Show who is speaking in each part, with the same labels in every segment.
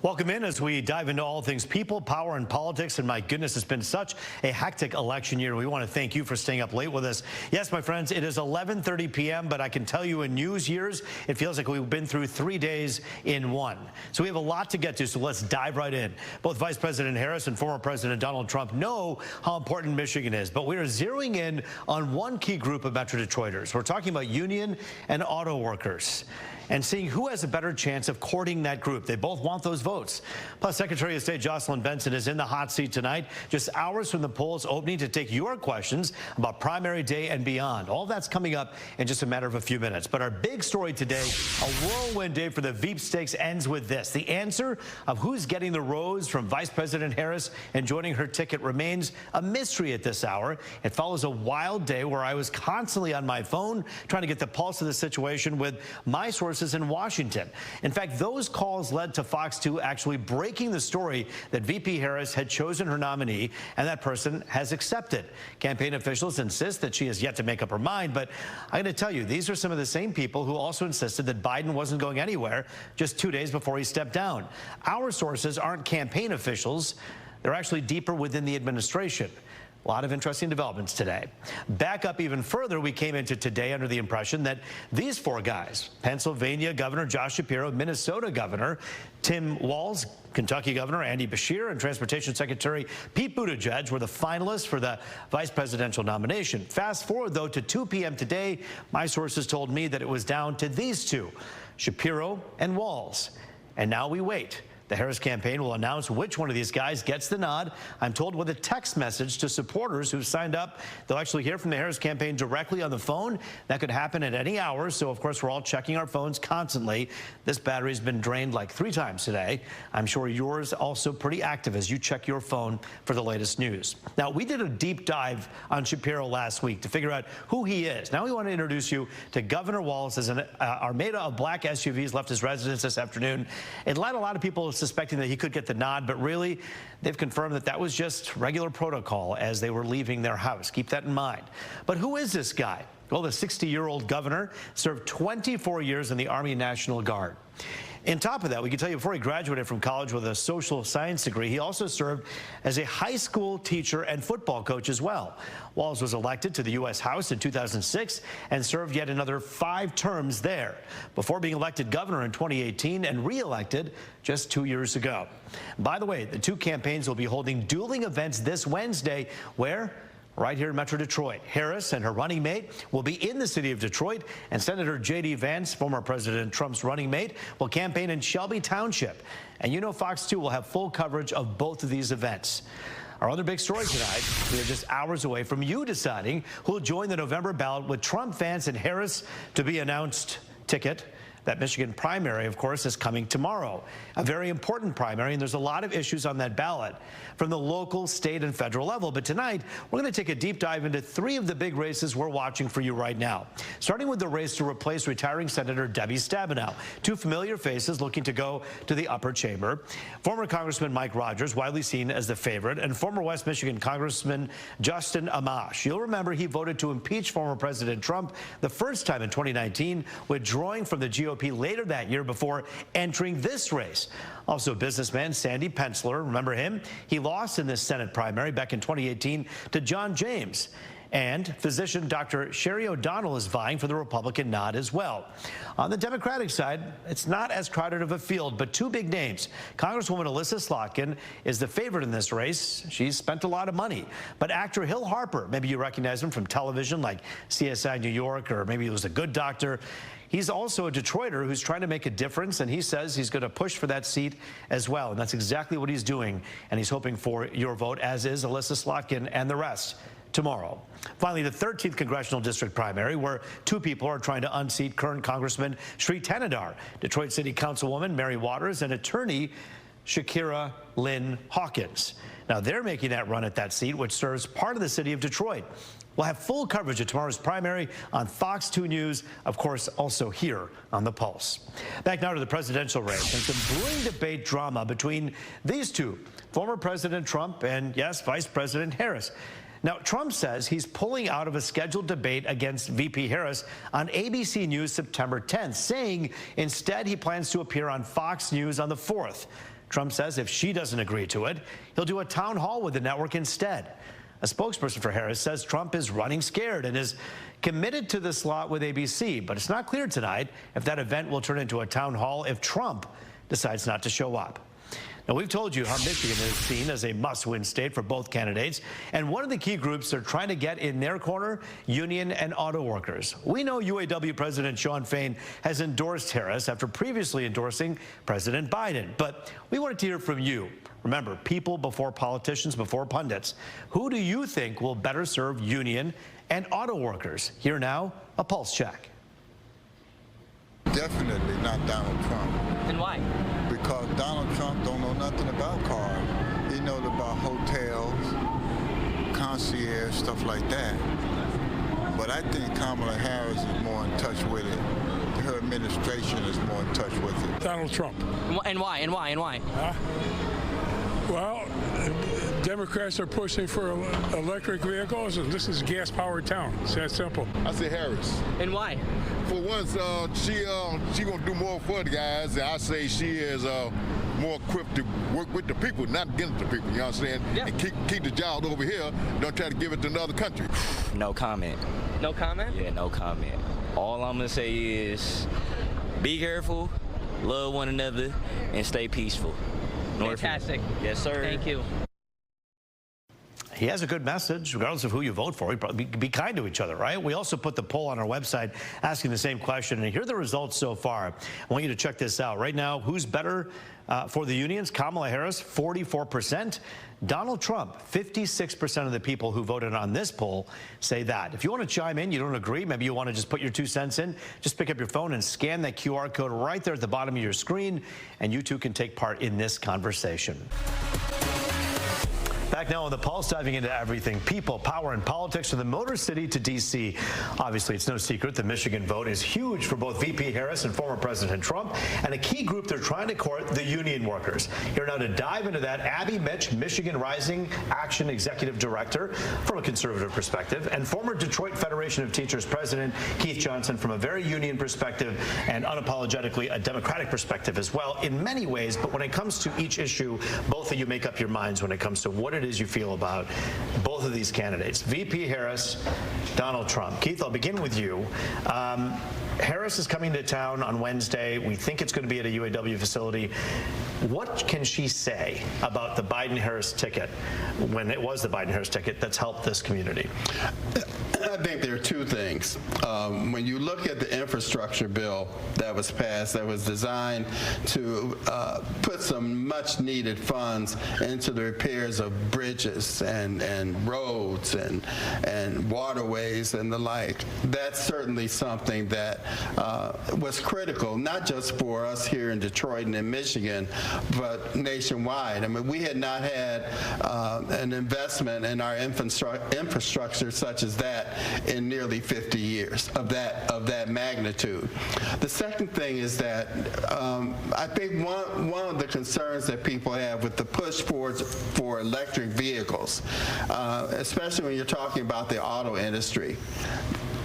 Speaker 1: Welcome in as we dive into all things people, power, and politics. And my goodness, it's been such a hectic election year. We want to thank you for staying up late with us. Yes, my friends, it is 11:30 p.m., but I can tell you in news years, it feels like we've been through 3 days in one. So we have a lot to get to, so let's dive right in. Both Vice President Harris and former President Donald Trump know how important Michigan is, but we are zeroing in on one key group of Metro Detroiters. We're talking about union and auto workers, and seeing who has a better chance of courting that group. They both want those votes. Plus, Secretary of State Jocelyn Benson is in the hot seat tonight, just hours from the polls opening to take your questions about primary day and beyond. All that's coming up in just a matter of a few minutes. But our big story today, a whirlwind day for the Veepstakes, ends with this. The answer of who's getting the rose from Vice President Harris and joining her ticket remains a mystery at this hour. It follows a wild day where I was constantly on my phone trying to get the pulse of the situation with my sources in Washington. In fact, those calls led to Fox 2 actually breaking the story that VP Harris had chosen her nominee, and that person has accepted. Campaign officials insist that she has yet to make up her mind, but I'm going to tell you, these are some of the same people who also insisted that Biden wasn't going anywhere just 2 days before he stepped down. Our sources aren't campaign officials. They're actually deeper within the administration. A lot of interesting developments today. Back up even further, we came into today under the impression that these four guys, Pennsylvania Governor Josh Shapiro, Minnesota Governor Tim Walz, Kentucky Governor Andy Beshear, and Transportation Secretary Pete Buttigieg were the finalists for the vice presidential nomination. Fast forward, though, to 2 p.m. today, my sources told me that it was down to these two, Shapiro and Walz. And now we wait. The Harris campaign will announce which one of these guys gets the nod. I'm told with a text message to supporters who signed up. They'll actually hear from the Harris campaign directly on the phone. That could happen at any hour. So, of course, we're all checking our phones constantly. This battery's been drained like 3 times today. I'm sure yours also pretty active as you check your phone for the latest news. Now, we did a deep dive on Shapiro last week to figure out who he is. Now we want to introduce you to Governor Walz as an armada of black SUVs left his residence this afternoon. It led a lot of people suspecting that he could get the nod, but really, they've confirmed that that was just regular protocol as they were leaving their house. Keep that in mind. But who is this guy? Well, the 60-year-old governor served 24 years in the Army National Guard. On top of that, we can tell you before he graduated from college with a social science degree, he also served as a high school teacher and football coach as well. Walz was elected to the U.S. House in 2006 and served yet another 5 terms there before being elected governor in 2018 and re-elected just 2 years ago. By the way, the two campaigns will be holding dueling events this Wednesday where? Right here in Metro Detroit. Harris and her running mate will be in the city of Detroit, and Senator J.D. Vance, former President Trump's running mate, will campaign in Shelby Township. And you know Fox 2 will have full coverage of both of these events. Our other big story tonight, we are just hours away from you deciding who will join the November ballot with Trump, Vance, and Harris to be announced ticket. That Michigan primary, of course, is coming tomorrow. A very important primary, and there's a lot of issues on that ballot from the local, state, and federal level. But tonight, we're going to take a deep dive into 3 of the big races we're watching for you right now. Starting with the race to replace retiring Senator Debbie Stabenow. 2 familiar faces looking to go to the upper chamber. Former Congressman Mike Rogers, widely seen as the favorite, and former West Michigan Congressman Justin Amash. You'll remember he voted to impeach former President Trump the first time in 2019, withdrawing from the GOP later that year before entering this race. Also businessman Sandy Pensler, remember him? He lost in this Senate primary back in 2018 to John James. And physician Dr. Sherry O'Donnell is vying for the Republican nod as well. On the Democratic side, it's not as crowded of a field, but 2 big names. Congresswoman Alyssa Slotkin is the favorite in this race. She's spent a lot of money. But actor Hill Harper, maybe you recognize him from television like CSI New York, or maybe he was a Good Doctor. He's also a Detroiter who's trying to make a difference, and he says he's going to push for that seat as well. And that's exactly what he's doing. And he's hoping for your vote, as is Alyssa Slotkin and the rest tomorrow. Finally, the 13th congressional district primary, where 2 people are trying to unseat current Congressman Sri Thanedar, Detroit City Councilwoman Mary Waters, and attorney Shakira Lynn Hawkins. Now, they're making that run at that seat, which serves part of the city of Detroit. We'll have full coverage of tomorrow's primary on Fox 2 News, of course, also here on The Pulse. Back now to the presidential race and some brewing debate drama between these two, former President Trump and, yes, Vice President Harris. Now, Trump says he's pulling out of a scheduled debate against VP Harris on ABC News September 10th, saying instead he plans to appear on Fox News on the 4th. Trump says if she doesn't agree to it, he'll do a town hall with the network instead. A spokesperson for Harris says Trump is running scared and is committed to the slot with ABC, but it's not clear tonight if that event will turn into a town hall if Trump decides not to show up. Now, we've told you how Michigan is seen as a must-win state for both candidates, and one of the key groups they're trying to get in their corner, union and auto workers. We know UAW President Shawn Fain has endorsed Harris after previously endorsing President Biden, but we wanted to hear from you. Remember, people before politicians, before pundits. Who do you think will better serve union and auto workers? Here now, a pulse check.
Speaker 2: Definitely not Donald Trump.
Speaker 3: And why?
Speaker 2: Because Donald Trump don't know nothing about cars. He knows about hotels, concierge, stuff like that. But I think Kamala Harris is more in touch with it. Her administration is more in touch with it.
Speaker 4: Donald Trump.
Speaker 3: And why? And why? And why?
Speaker 4: Well, Democrats are pushing for electric vehicles, and this is a gas-powered town. It's that simple.
Speaker 5: I say Harris.
Speaker 3: And why?
Speaker 5: For once, she gonna do more for the guys. And I say she is more equipped to work with the people, not against the people. You know what I'm saying?
Speaker 3: Yeah.
Speaker 5: And keep the job over here. Don't try to give it to another country.
Speaker 6: No comment.
Speaker 3: No comment?
Speaker 6: Yeah, no comment. All I'm gonna say is be careful, love one another, and stay peaceful.
Speaker 3: Fantastic.
Speaker 6: Yes, sir.
Speaker 3: Thank you.
Speaker 1: He has a good message, regardless of who you vote for. Be kind to each other, right? We also put the poll on our website asking the same question, and here are the results so far. I want you to check this out. Right now, who's better for the unions? Kamala Harris, 44%. Donald Trump, 56% of the people who voted on this poll say that. If you want to chime in, you don't agree, maybe you want to just put your 2 cents in, just pick up your phone and scan that QR code right there at the bottom of your screen, and you too can take part in this conversation. Back now on the Pulse, diving into everything people, power, and politics from the Motor City to D.C. Obviously, it's no secret the Michigan vote is huge for both VP Harris and former President Trump, and a key group they're trying to court, the union workers. Here now to dive into that, Abby Mitch, Michigan Rising Action Executive Director from a conservative perspective, and former Detroit Federation of Teachers President Keith Johnson from a very union perspective and unapologetically a Democratic perspective as well in many ways. But when it comes to each issue, both of you make up your minds when it comes to what it is you feel about both of these candidates, VP Harris, Donald Trump. Keith, I'll begin with you. Harris is coming to town on Wednesday. We think it's going to be at a UAW facility. What can she say about the Biden-Harris ticket, when it was the Biden-Harris ticket, that's helped this community?
Speaker 7: I think there are 2 things. When you look at the infrastructure bill that was passed, that was designed to put some much-needed funds into the repairs of bridges and roads and waterways and the like, that's certainly something that was critical, not just for us here in Detroit and in Michigan, but nationwide. I mean, we had not had an investment in our infrastructure such as that in nearly 50 years of that magnitude. The second thing is that I think one of the concerns that people have with the push for electric vehicles, especially when you're talking about the auto industry,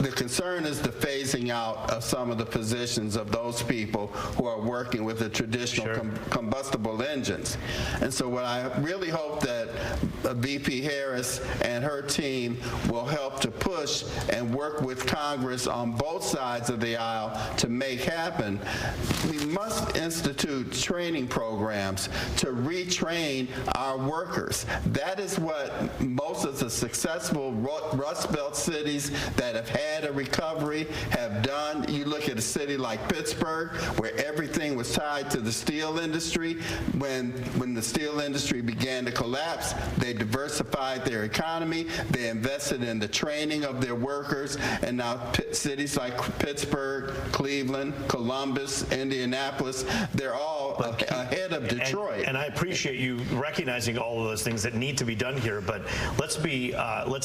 Speaker 7: the concern is the phasing out of some of the positions of those people who are working with the traditional combustible engines. And so what I really hope that VP Harris and her team will help to push and work with Congress on both sides of the aisle to make happen. We must institute training programs to retrain our workers. That is what most of the successful Rust Belt cities that have had a recovery have done. You look at a city like Pittsburgh, where everything was tied to the steel industry. When the steel industry began to collapse, they diversified their economy. They invested in the training of their workers, and now cities like Pittsburgh, Cleveland, Columbus, Indianapolis, they're all ahead of Detroit.
Speaker 1: And I appreciate you recognizing all of those things that need to be done here, but let's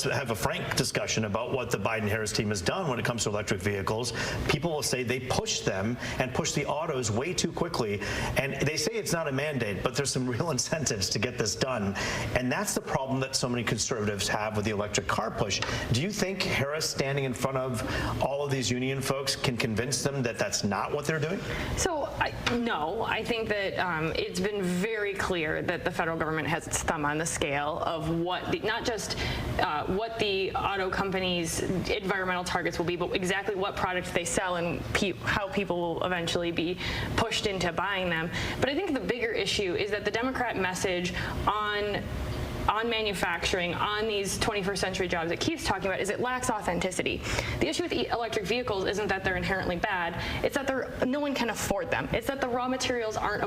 Speaker 1: have a frank discussion about what the Biden-Harris team has done when it comes to electric vehicles. People will say they pushed them and pushed the autos way too quickly, and they say it's not a mandate, but there's some real incentives to get this done, and that's the problem that so many conservatives have with the electric car push. Do you think Harris standing in front of all of these union folks can convince them that that's not what they're doing?
Speaker 8: So No, I think that it's been very clear that the federal government has its thumb on the scale of what, not just what the auto companies' environmental targets will be, but exactly what products they sell and how people will eventually be pushed into buying them. But I think the bigger issue is that the Democrat message on manufacturing, on these 21st century jobs that Keith's talking about, is it lacks authenticity. The issue with electric vehicles isn't that they're inherently bad, it's that no one can afford them. It's that the raw materials aren't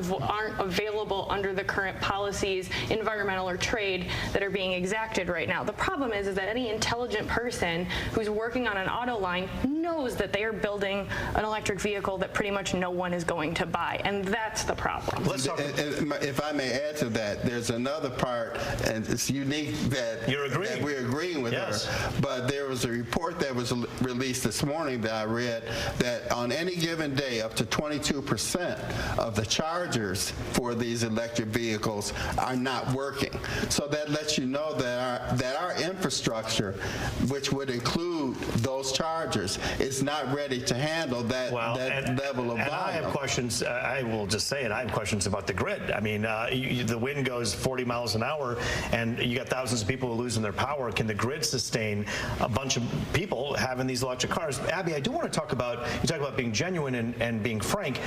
Speaker 8: available under the current policies, environmental or trade, that are being exacted right now. The problem is that any intelligent person who's working on an auto line knows that they are building an electric vehicle that pretty much no one is going to buy, and that's the problem.
Speaker 7: If I may add to that, there's another part, and it's unique that we're agreeing with her. But there was a report that was released this morning that I read that on any given day, up to 22% of the chargers for these electric vehicles are not working. So that lets you know that our infrastructure, which would include those chargers, is not ready to handle that level of volume.
Speaker 1: I have questions. I will just say it. I have questions about the grid. I mean, the wind goes 40 miles an hour, and you got thousands of people who are losing their power. Can the grid sustain a bunch of people having these electric cars? Abby, I do want to talk about, you talk about being genuine and being frank.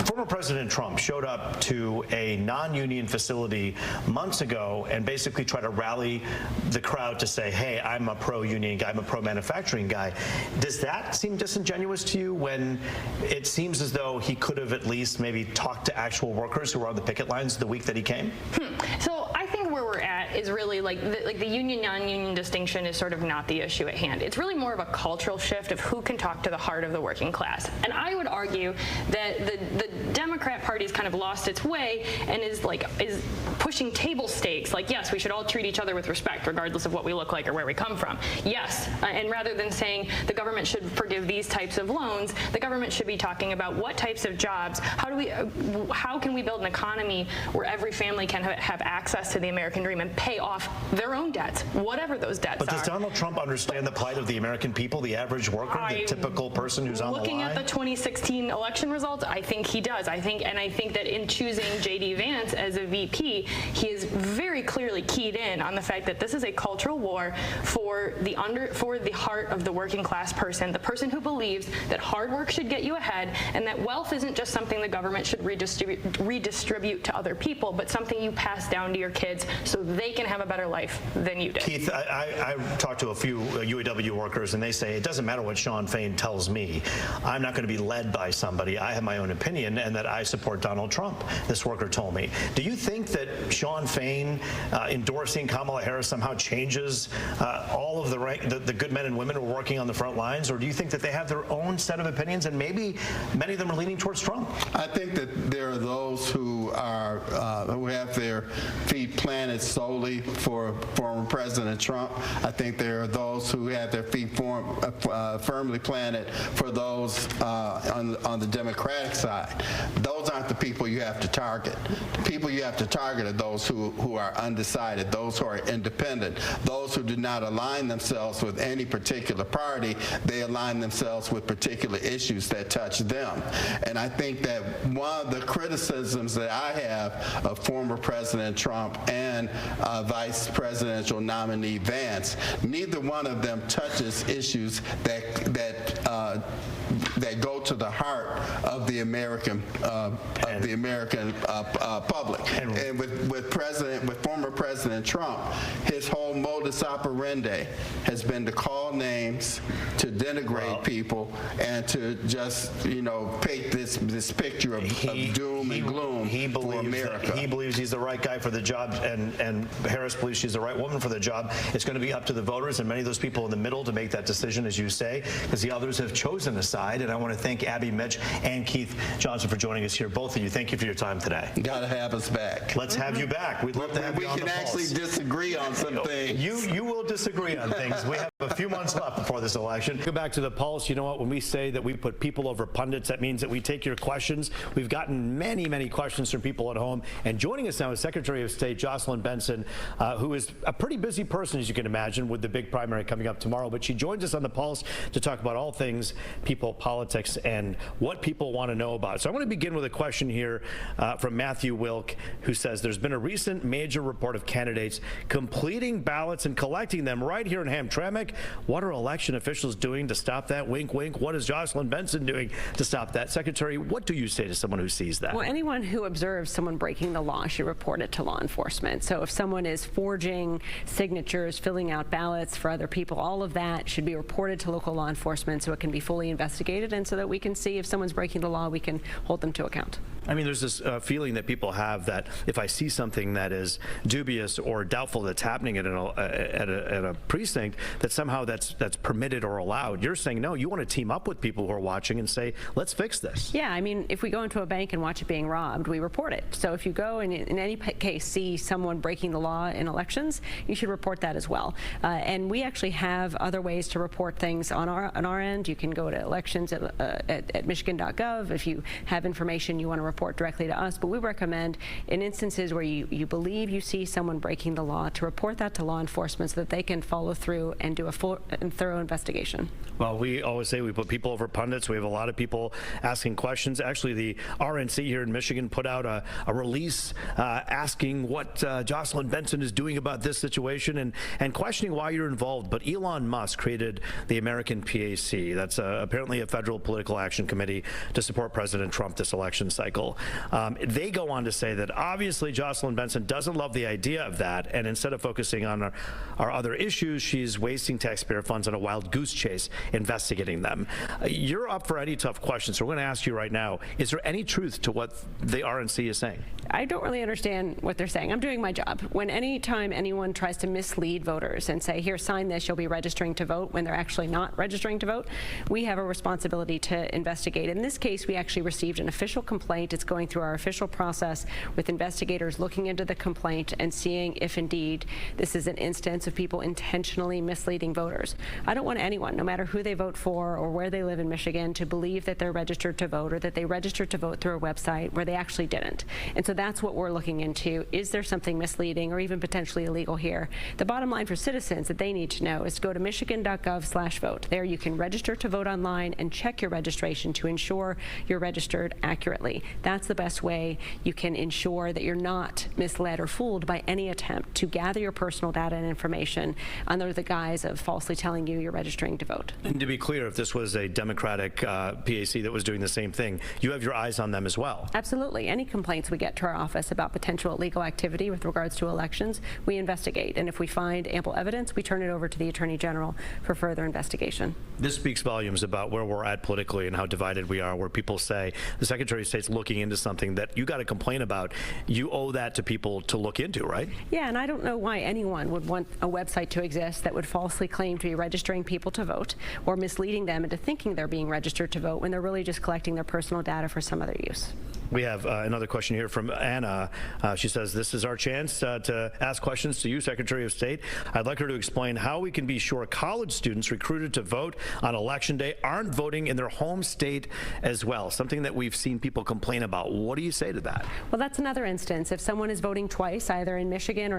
Speaker 1: Former President Trump showed up to a non-union facility months ago and basically tried to rally the crowd to say, hey, I'm a pro-union guy, I'm a pro-manufacturing guy. Does that seem disingenuous to you when it seems as though he could have at least maybe talked to actual workers who were on the picket lines the week that he came?
Speaker 8: So I think where we're at is really like the union non-union distinction is sort of not the issue at hand. It's really more of a cultural shift of who can talk to the heart of the working class. And I would argue that the Democrat Party has kind of lost its way and is pushing table stakes. Like, yes, we should all treat each other with respect, regardless of what we look like or where we come from. Yes, and rather than saying the government should forgive these types of loans, the government should be talking about what types of jobs, how can we build an economy where every family can have access to the American dream and pay off their own debts, whatever those debts are.
Speaker 1: But does Donald Trump understand the plight of the American people, the average worker, the typical person who's on the line?
Speaker 8: Looking at the 2016 election results, I think he does. I think that in choosing J.D. Vance as a VP, he is very clearly keyed in on the fact that this is a cultural war for the heart of the working class person, the person who believes that hard work should get you ahead and that wealth isn't just something the government should redistribute to other people, but something you pass down to your kids so they can have a better life than you did.
Speaker 1: Keith, I talked to a few UAW workers, and they say it doesn't matter what Sean Fain tells me. I'm not going to be led by somebody. I have my own opinion, and that I support Donald Trump, this worker told me. Do you think that Sean Fain endorsing Kamala Harris somehow changes all of the good men and women who are working on the front lines, or do you think that they have their own set of opinions, and maybe many of them are leaning towards Trump?
Speaker 7: I think that there are those who have their feet planted solely for former President Trump. I think there are those who have their feet firmly planted for those on the Democratic side. Those aren't the people you have to target. The people you have to target are those who are undecided, those who are independent, those who do not align themselves with any particular party. They align themselves with particular issues that touch them. And I think that one of the criticisms that I have of former President Trump and Vice Presidential nominee Vance, neither one of them touches issues that go to the heart of the American public. And with former President Trump, his whole modus operandi has been to call names, to denigrate people, and to just paint this picture of doom and gloom for America.
Speaker 1: He believes he's the right guy for the job, and Harris believes she's the right woman for the job. It's going to be up to the voters and many of those people in the middle to make that decision, as you say, because the others have chosen a side. And I want to thank Abby Mitch and Keith Johnson for joining us here. Both of you, thank you for your time today.
Speaker 7: Got to have us back.
Speaker 1: Let's have you back. We'd love to have you on the pulse.
Speaker 7: We can actually disagree on some things.
Speaker 1: You will disagree on things. We have a few months left before this election. Go back to the pulse. Pulse. You know what? When we say that we put people over pundits, that means that we take your questions. We've gotten many, many questions from people at home. And joining us now is Secretary of State Jocelyn Benson, who is a pretty busy person, as you can imagine, with the big primary coming up tomorrow. But she joins us on the Pulse to talk about all things people, politics, and what people want to know about. So I want to begin with a question here from Matthew Wilk, who says there's been a recent major report of candidates completing ballots and collecting them right here in Hamtramck. What are election officials doing to stop that? Wink, wink. What is Jocelyn Benson doing to stop that? Secretary, what do you say to someone who sees that?
Speaker 9: Well, anyone who observes someone breaking the law should report it to law enforcement. So if someone is forging signatures, filling out ballots for other people, all of that should be reported to local law enforcement so it can be fully investigated, and so that we can see if someone's breaking the law, we can hold them to account.
Speaker 1: I mean, there's this feeling that people have that if I see something that is dubious or doubtful that's happening at a precinct, that somehow that's permitted or allowed. You're saying, no, you want to team up with people who are watching and say, let's fix this.
Speaker 9: Yeah, I mean, if we go into a bank and watch it being robbed, we report it. So if you go and in any case see someone breaking the law in elections, you should report that as well. And we actually have other ways to report things on our end. You can go to elections at michigan.gov if you have information you want to report directly to us. But we recommend in instances where you believe you see someone breaking the law to report that to law enforcement so that they can follow through and do a full and thorough investigation.
Speaker 1: Well, we always say we put people over pundits. We have a lot of people asking questions. Actually, the RNC here in Michigan put out a release asking what Jocelyn Benson is doing about this situation and questioning why you're involved. But Elon Musk created the American PAC. That's apparently a federal political action committee to support President Trump this election cycle. They go on to say that obviously Jocelyn Benson doesn't love the idea of that, and instead of focusing on our other issues, she's wasting taxpayer funds on a wild goose chase investigating them. You're up for any tough questions, so we're going to ask you right now, is there any truth to what the RNC is saying?
Speaker 9: I don't really understand what they're saying. I'm doing my job. When anytime anyone tries to mislead voters and say, here, sign this, you'll be registering to vote, when they're actually not registering to vote, we have a responsibility to investigate. In this case, we actually received an official complaint. It's going through our official process with investigators looking into the complaint and seeing if indeed this is an instance of people intentionally misleading voters. I don't want anyone, no matter who they vote for or where they live in Michigan, to believe that they're registered to vote or that they registered to vote through a website where they actually didn't. And so that's what we're looking into. Is there something misleading or even potentially illegal here? The bottom line for citizens that they need to know is to go to michigan.gov/vote. There you can register to vote online and check your registration to ensure you're registered accurately. That's the best way you can ensure that you're not misled or fooled by any attempt to gather your personal data and information under the guise of falsely telling you you're registering to vote.
Speaker 1: And to be clear, if this was a Democratic PAC that was doing the same thing, you have your eyes on them as well.
Speaker 9: Absolutely. Any complaints we get to our office about potential illegal activity with regards to elections, we investigate. And if we find ample evidence, we turn it over to the Attorney General for further investigation.
Speaker 1: This speaks volumes about where we're at politically and how divided we are, where people say the Secretary of State's looking into something that you got to complain about. You owe that to people to look into, right?
Speaker 9: Yeah, and I don't know why anyone would want a website to exist that would falsely claim to be registering people to vote or misleading them into thinking they're being registered to vote when they're really just collecting their personal data for some other use.
Speaker 1: We have another question here from Anna. She says, this is our chance to ask questions to you, Secretary of State. I'd like her to explain how we can be sure college students recruited to vote on Election Day aren't voting in their home state as well, something that we've seen people complain about. What do you say to that?
Speaker 9: Well, that's another instance. If someone is voting twice, either in Michigan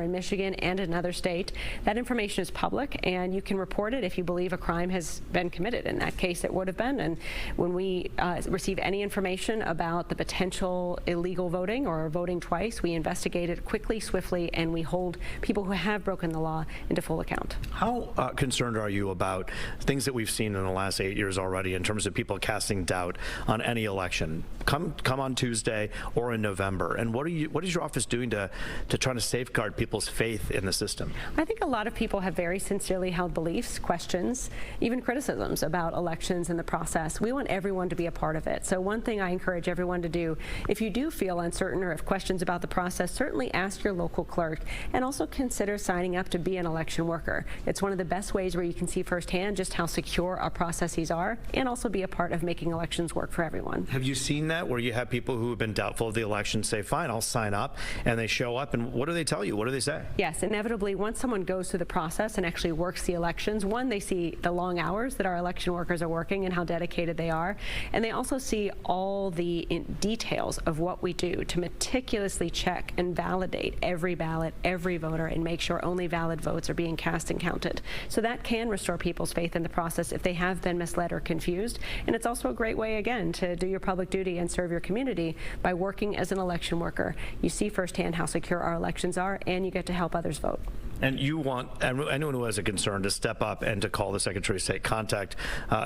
Speaker 9: and another state, that information is public, and you can report it if you believe a crime has been committed. In that case, it would have been. And when we receive any information about the potential illegal voting or voting twice, we investigate it quickly, swiftly, and we hold people who have broken the law into full account.
Speaker 1: How concerned are you about things that we've seen in the last 8 years already in terms of people casting doubt on any election? Come on Tuesday or in November, and what is your office doing to try to safeguard people's faith in the system?
Speaker 9: I think a lot of people have very sincerely held beliefs, questions, even criticisms about elections and the process. We want everyone to be a part of it. So one thing I encourage everyone to do If you do feel uncertain or have questions about the process, certainly ask your local clerk, and also consider signing up to be an election worker. It's one of the best ways where you can see firsthand just how secure our processes are, and also be a part of making elections work for everyone.
Speaker 1: Have you seen that where you have people who have been doubtful of the election say, fine, I'll sign up, and they show up, and what do they tell you? What do they say?
Speaker 9: Yes, inevitably, once someone goes through the process and actually works the elections, one, they see the long hours that our election workers are working and how dedicated they are, and they also see all the details of what we do to meticulously check and validate every ballot, every voter, and make sure only valid votes are being cast and counted. So that can restore people's faith in the process if they have been misled or confused, and it's also a great way, again, to do your public duty and serve your community by working as an election worker. You see firsthand how secure our elections are, and you get to help others vote.
Speaker 1: And you want anyone who has a concern to step up and to call the Secretary of State, contact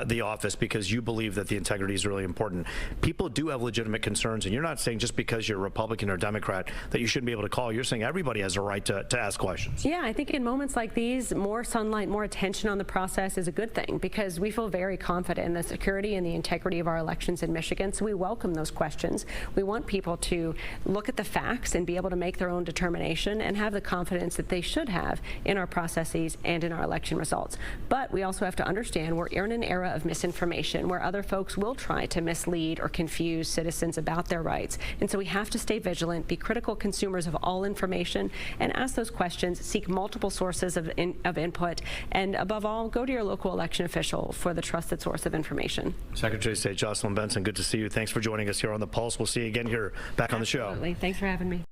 Speaker 1: the office, because you believe that the integrity is really important. People do have legitimate concerns, and you're not saying just because you're Republican or Democrat that you shouldn't be able to call. You're saying everybody has a right to ask questions.
Speaker 9: Yeah, I think in moments like these, more sunlight, more attention on the process is a good thing, because we feel very confident in the security and the integrity of our elections in Michigan, so we welcome those questions. We want people to look at the facts and be able to make their own determination and have the confidence that they should have in our processes and in our election results. But we also have to understand we're in an era of misinformation where other folks will try to mislead or confuse citizens about their rights. And so we have to stay vigilant, be critical consumers of all information, and ask those questions, seek multiple sources of input, and above all, go to your local election official for the trusted source of information.
Speaker 1: Secretary of State Jocelyn Benson, good to see you. Thanks for joining us here on The Pulse. We'll see you again here back on the show.
Speaker 9: Absolutely. Thanks for having me.